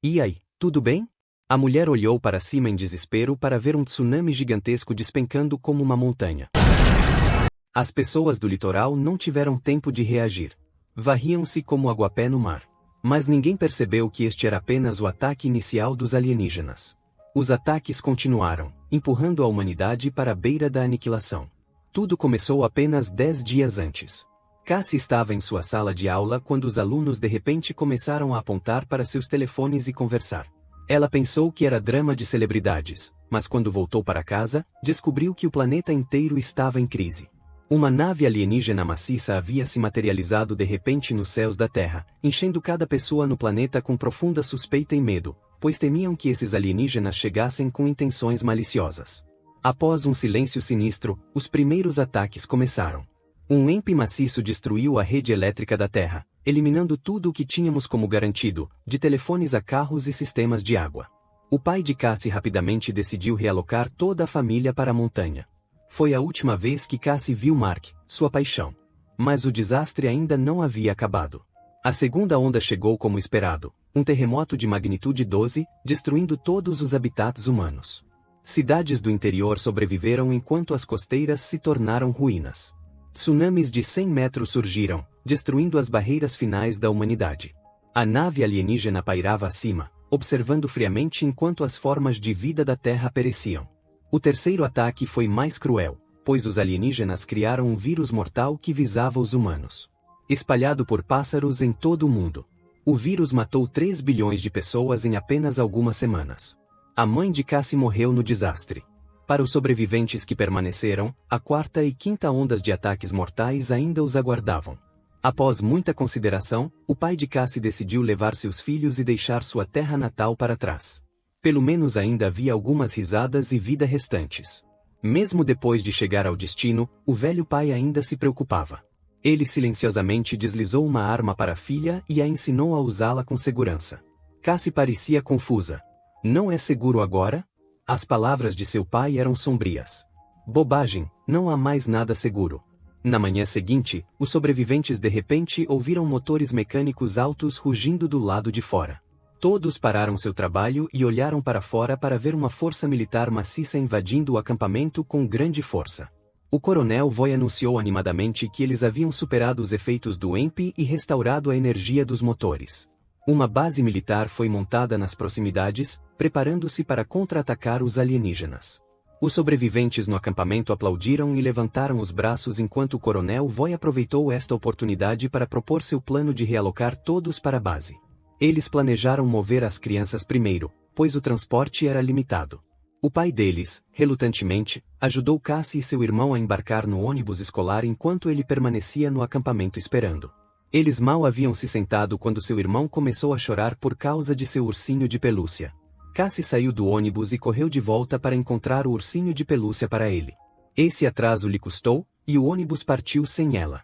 E aí, tudo bem? A mulher olhou para cima em desespero para ver um tsunami gigantesco despencando como uma montanha. As pessoas do litoral não tiveram tempo de reagir. Varriam-se como aguapé no mar. Mas ninguém percebeu que este era apenas o ataque inicial dos alienígenas. Os ataques continuaram, empurrando a humanidade para a beira da aniquilação. Tudo começou apenas 10 dias antes. Cassie estava em sua sala de aula quando os alunos de repente começaram a apontar para seus telefones e conversar. Ela pensou que era drama de celebridades, mas quando voltou para casa, descobriu que o planeta inteiro estava em crise. Uma nave alienígena maciça havia se materializado de repente nos céus da Terra, enchendo cada pessoa no planeta com profunda suspeita e medo, pois temiam que esses alienígenas chegassem com intenções maliciosas. Após um silêncio sinistro, os primeiros ataques começaram. Um EMP maciço destruiu a rede elétrica da Terra, eliminando tudo o que tínhamos como garantido, de telefones a carros e sistemas de água. O pai de Cassie rapidamente decidiu realocar toda a família para a montanha. Foi a última vez que Cassie viu Mark, sua paixão. Mas o desastre ainda não havia acabado. A segunda onda chegou como esperado, um terremoto de magnitude 12, destruindo todos os habitats humanos. Cidades do interior sobreviveram enquanto as costeiras se tornaram ruínas. Tsunamis de 100 metros surgiram, destruindo as barreiras finais da humanidade. A nave alienígena pairava acima, observando friamente enquanto as formas de vida da Terra pereciam. O terceiro ataque foi mais cruel, pois os alienígenas criaram um vírus mortal que visava os humanos. Espalhado por pássaros em todo o mundo. O vírus matou 3 bilhões de pessoas em apenas algumas semanas. A mãe de Cassie morreu no desastre. Para os sobreviventes que permaneceram, a quarta e quinta ondas de ataques mortais ainda os aguardavam. Após muita consideração, o pai de Cassie decidiu levar seus filhos e deixar sua terra natal para trás. Pelo menos ainda havia algumas risadas e vida restantes. Mesmo depois de chegar ao destino, o velho pai ainda se preocupava. Ele silenciosamente deslizou uma arma para a filha e a ensinou a usá-la com segurança. Cassie parecia confusa. Não é seguro agora? As palavras de seu pai eram sombrias. Bobagem, não há mais nada seguro. Na manhã seguinte, os sobreviventes de repente ouviram motores mecânicos altos rugindo do lado de fora. Todos pararam seu trabalho e olharam para fora para ver uma força militar maciça invadindo o acampamento com grande força. O coronel Voy anunciou animadamente que eles haviam superado os efeitos do EMP e restaurado a energia dos motores. Uma base militar foi montada nas proximidades, preparando-se para contra-atacar os alienígenas. Os sobreviventes no acampamento aplaudiram e levantaram os braços enquanto o coronel Voy aproveitou esta oportunidade para propor seu plano de realocar todos para a base. Eles planejaram mover as crianças primeiro, pois o transporte era limitado. O pai deles, relutantemente, ajudou Cassie e seu irmão a embarcar no ônibus escolar enquanto ele permanecia no acampamento esperando. Eles mal haviam se sentado quando seu irmão começou a chorar por causa de seu ursinho de pelúcia. Cassie saiu do ônibus e correu de volta para encontrar o ursinho de pelúcia para ele. Esse atraso lhe custou, e o ônibus partiu sem ela.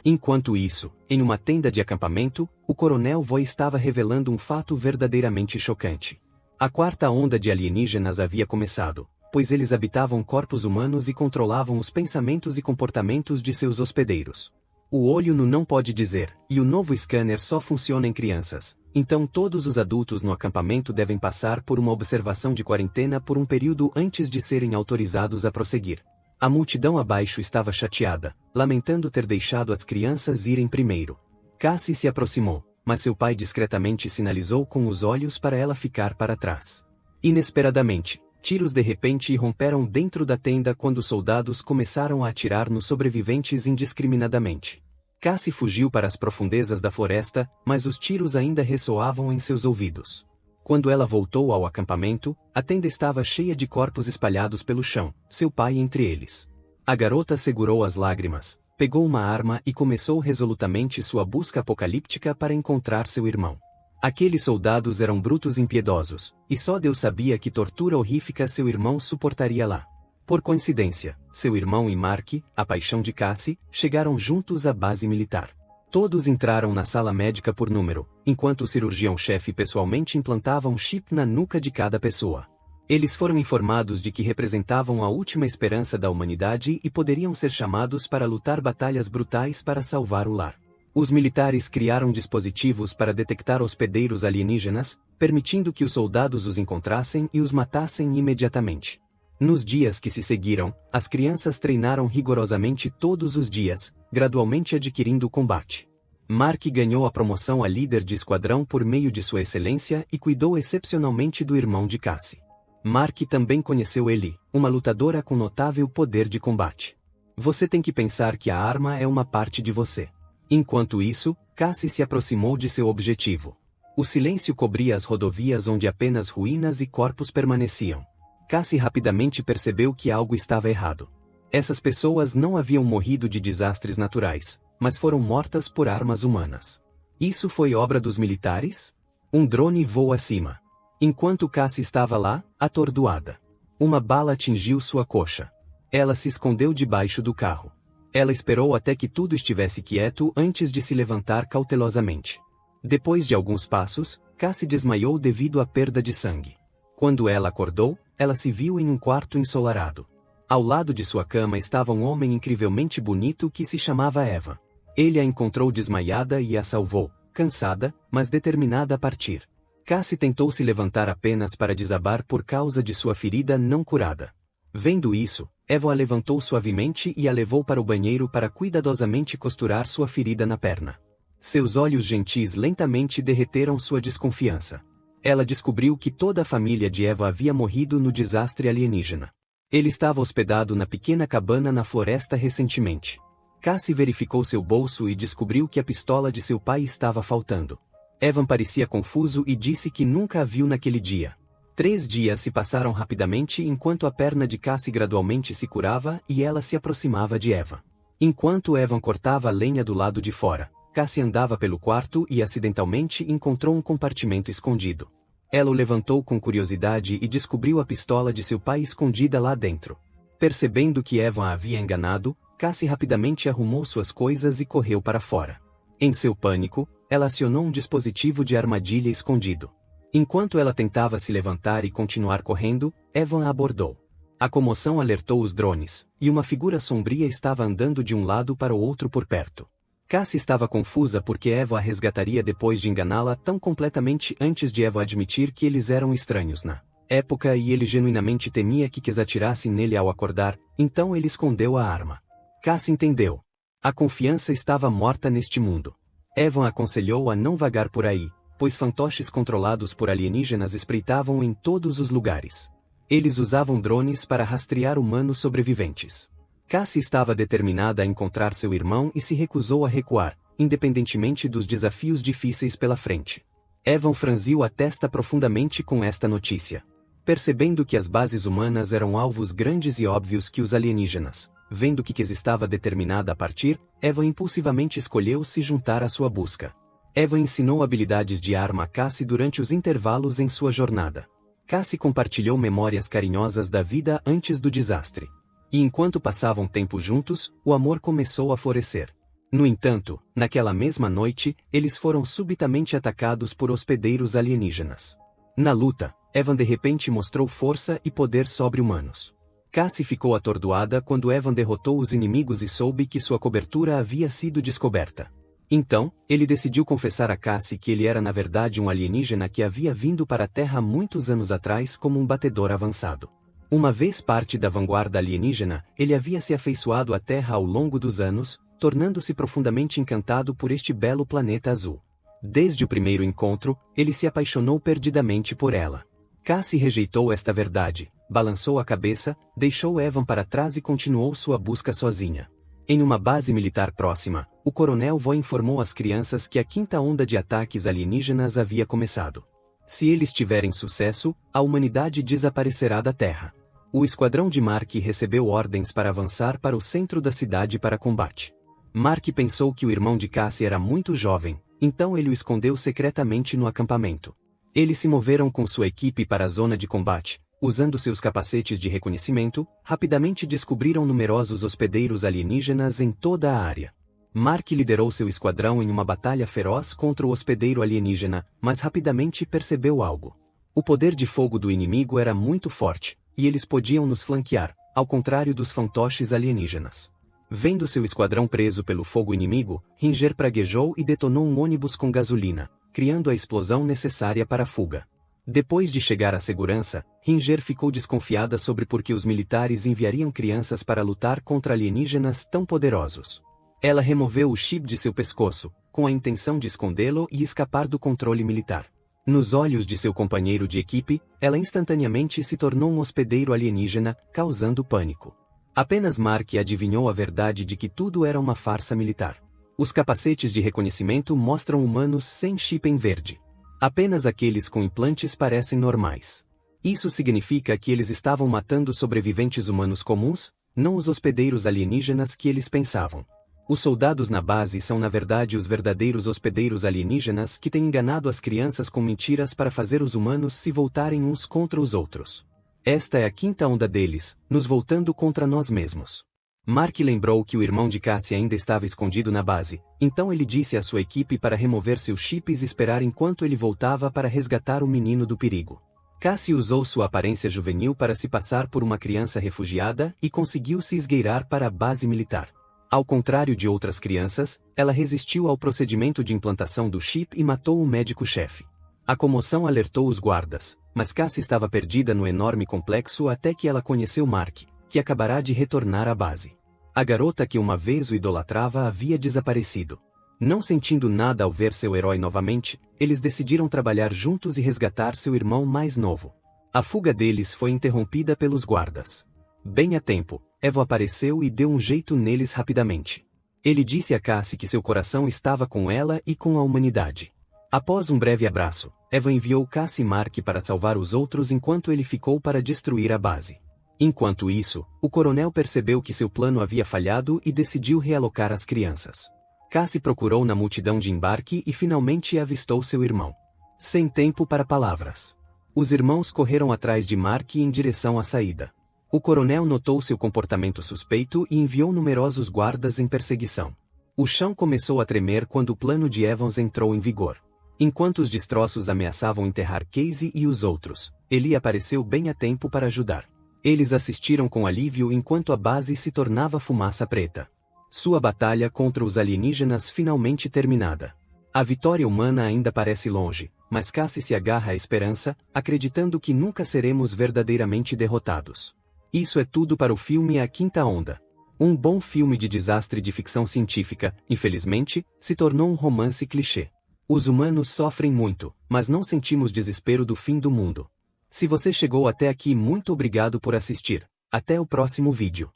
Enquanto isso, em uma tenda de acampamento, o coronel Voy estava revelando um fato verdadeiramente chocante. A quarta onda de alienígenas havia começado, pois eles habitavam corpos humanos e controlavam os pensamentos e comportamentos de seus hospedeiros. O olho nu não pode dizer, e o novo scanner só funciona em crianças, então todos os adultos no acampamento devem passar por uma observação de quarentena por um período antes de serem autorizados a prosseguir. A multidão abaixo estava chateada, lamentando ter deixado as crianças irem primeiro. Cassie se aproximou, mas seu pai discretamente sinalizou com os olhos para ela ficar para trás. Inesperadamente, tiros de repente irromperam dentro da tenda quando os soldados começaram a atirar nos sobreviventes indiscriminadamente. Cassie fugiu para as profundezas da floresta, mas os tiros ainda ressoavam em seus ouvidos. Quando ela voltou ao acampamento, a tenda estava cheia de corpos espalhados pelo chão, seu pai entre eles. A garota segurou as lágrimas, pegou uma arma e começou resolutamente sua busca apocalíptica para encontrar seu irmão. Aqueles soldados eram brutos e impiedosos, e só Deus sabia que tortura horrífica seu irmão suportaria lá. Por coincidência, seu irmão e Mark, a paixão de Cassie, chegaram juntos à base militar. Todos entraram na sala médica por número, enquanto o cirurgião-chefe pessoalmente implantava um chip na nuca de cada pessoa. Eles foram informados de que representavam a última esperança da humanidade e poderiam ser chamados para lutar batalhas brutais para salvar o lar. Os militares criaram dispositivos para detectar hospedeiros alienígenas, permitindo que os soldados os encontrassem e os matassem imediatamente. Nos dias que se seguiram, as crianças treinaram rigorosamente todos os dias, gradualmente adquirindo o combate. Mark ganhou a promoção a líder de esquadrão por meio de sua excelência e cuidou excepcionalmente do irmão de Cassie. Mark também conheceu Ellie, uma lutadora com notável poder de combate. Você tem que pensar que a arma é uma parte de você. Enquanto isso, Cassie se aproximou de seu objetivo. O silêncio cobria as rodovias onde apenas ruínas e corpos permaneciam. Cassie rapidamente percebeu que algo estava errado. Essas pessoas não haviam morrido de desastres naturais, mas foram mortas por armas humanas. Isso foi obra dos militares? Um drone voou acima. Enquanto Cassie estava lá, atordoada. Uma bala atingiu sua coxa. Ela se escondeu debaixo do carro. Ela esperou até que tudo estivesse quieto antes de se levantar cautelosamente. Depois de alguns passos, Cassie desmaiou devido à perda de sangue. Quando ela acordou, ela se viu em um quarto ensolarado. Ao lado de sua cama estava um homem incrivelmente bonito que se chamava Eva. Ele a encontrou desmaiada e a salvou, cansada, mas determinada a partir. Cassie tentou se levantar apenas para desabar por causa de sua ferida não curada. Vendo isso, Eva a levantou suavemente e a levou para o banheiro para cuidadosamente costurar sua ferida na perna. Seus olhos gentis lentamente derreteram sua desconfiança. Ela descobriu que toda a família de Eva havia morrido no desastre alienígena. Ele estava hospedado na pequena cabana na floresta recentemente. Cassie verificou seu bolso e descobriu que a pistola de seu pai estava faltando. Evan parecia confuso e disse que nunca a viu naquele dia. 3 dias se passaram rapidamente enquanto a perna de Cassie gradualmente se curava e ela se aproximava de Evan. Enquanto Evan cortava a lenha do lado de fora, Cassie andava pelo quarto e acidentalmente encontrou um compartimento escondido. Ela o levantou com curiosidade e descobriu a pistola de seu pai escondida lá dentro. Percebendo que Evan a havia enganado, Cassie rapidamente arrumou suas coisas e correu para fora. Em seu pânico, ela acionou um dispositivo de armadilha escondido. Enquanto ela tentava se levantar e continuar correndo, Evan a abordou. A comoção alertou os drones, e uma figura sombria estava andando de um lado para o outro por perto. Cassie estava confusa porque Evan a resgataria depois de enganá-la tão completamente antes de Evan admitir que eles eram estranhos na época e ele genuinamente temia que Kes atirasse nele ao acordar, então ele escondeu a arma. Cassie entendeu. A confiança estava morta neste mundo. Evan aconselhou a não vagar por aí, pois fantoches controlados por alienígenas espreitavam em todos os lugares. Eles usavam drones para rastrear humanos sobreviventes. Cassie estava determinada a encontrar seu irmão e se recusou a recuar, independentemente dos desafios difíceis pela frente. Evan franziu a testa profundamente com esta notícia. Percebendo que as bases humanas eram alvos grandes e óbvios que os alienígenas, vendo que Kes estava determinada a partir, Evan impulsivamente escolheu se juntar à sua busca. Evan ensinou habilidades de arma a Cassie durante os intervalos em sua jornada. Cassie compartilhou memórias carinhosas da vida antes do desastre. E enquanto passavam tempo juntos, o amor começou a florescer. No entanto, naquela mesma noite, eles foram subitamente atacados por hospedeiros alienígenas. Na luta, Evan de repente mostrou força e poder sobre-humanos. Cassie ficou atordoada quando Evan derrotou os inimigos e soube que sua cobertura havia sido descoberta. Então, ele decidiu confessar a Cassie que ele era na verdade um alienígena que havia vindo para a Terra muitos anos atrás como um batedor avançado. Uma vez parte da vanguarda alienígena, ele havia se afeiçoado à Terra ao longo dos anos, tornando-se profundamente encantado por este belo planeta azul. Desde o primeiro encontro, ele se apaixonou perdidamente por ela. Cassie rejeitou esta verdade, balançou a cabeça, deixou Evan para trás e continuou sua busca sozinha. Em uma base militar próxima, o coronel Vo informou às crianças que a 5ª onda de ataques alienígenas havia começado. Se eles tiverem sucesso, a humanidade desaparecerá da Terra. O esquadrão de Mark recebeu ordens para avançar para o centro da cidade para combate. Mark pensou que o irmão de Cassie era muito jovem, então ele o escondeu secretamente no acampamento. Eles se moveram com sua equipe para a zona de combate. Usando seus capacetes de reconhecimento, rapidamente descobriram numerosos hospedeiros alienígenas em toda a área. Mark liderou seu esquadrão em uma batalha feroz contra o hospedeiro alienígena, mas rapidamente percebeu algo. O poder de fogo do inimigo era muito forte, e eles podiam nos flanquear, ao contrário dos fantoches alienígenas. Vendo seu esquadrão preso pelo fogo inimigo, Ringer praguejou e detonou um ônibus com gasolina, criando a explosão necessária para a fuga. Depois de chegar à segurança, Ringer ficou desconfiada sobre por que os militares enviariam crianças para lutar contra alienígenas tão poderosos. Ela removeu o chip de seu pescoço, com a intenção de escondê-lo e escapar do controle militar. Nos olhos de seu companheiro de equipe, ela instantaneamente se tornou um hospedeiro alienígena, causando pânico. Apenas Mark adivinhou a verdade de que tudo era uma farsa militar. Os capacetes de reconhecimento mostram humanos sem chip em verde. Apenas aqueles com implantes parecem normais. Isso significa que eles estavam matando sobreviventes humanos comuns, não os hospedeiros alienígenas que eles pensavam. Os soldados na base são na verdade os verdadeiros hospedeiros alienígenas que têm enganado as crianças com mentiras para fazer os humanos se voltarem uns contra os outros. Esta é a quinta onda deles, nos voltando contra nós mesmos. Mark lembrou que o irmão de Cassie ainda estava escondido na base, então ele disse à sua equipe para remover seus chips e esperar enquanto ele voltava para resgatar o menino do perigo. Cassie usou sua aparência juvenil para se passar por uma criança refugiada e conseguiu se esgueirar para a base militar. Ao contrário de outras crianças, ela resistiu ao procedimento de implantação do chip e matou o médico-chefe. A comoção alertou os guardas, mas Cassie estava perdida no enorme complexo até que ela conheceu Mark, que acabará de retornar à base. A garota que uma vez o idolatrava havia desaparecido. Não sentindo nada ao ver seu herói novamente, eles decidiram trabalhar juntos e resgatar seu irmão mais novo. A fuga deles foi interrompida pelos guardas. Bem a tempo, Evo apareceu e deu um jeito neles rapidamente. Ele disse a Cassie que seu coração estava com ela e com a humanidade. Após um breve abraço, Evo enviou Cassie e Mark para salvar os outros enquanto ele ficou para destruir a base. Enquanto isso, o coronel percebeu que seu plano havia falhado e decidiu realocar as crianças. Cassie procurou na multidão de embarque e finalmente avistou seu irmão. Sem tempo para palavras. Os irmãos correram atrás de Mark em direção à saída. O coronel notou seu comportamento suspeito e enviou numerosos guardas em perseguição. O chão começou a tremer quando o plano de Evans entrou em vigor. Enquanto os destroços ameaçavam enterrar Casey e os outros, Eli apareceu bem a tempo para ajudar. Eles assistiram com alívio enquanto a base se tornava fumaça preta. Sua batalha contra os alienígenas finalmente terminada. A vitória humana ainda parece longe, mas Cassie se agarra à esperança, acreditando que nunca seremos verdadeiramente derrotados. Isso é tudo para o filme A Quinta Onda. Um bom filme de desastre de ficção científica, infelizmente, se tornou um romance clichê. Os humanos sofrem muito, mas não sentimos desespero do fim do mundo. Se você chegou até aqui, muito obrigado por assistir. Até o próximo vídeo.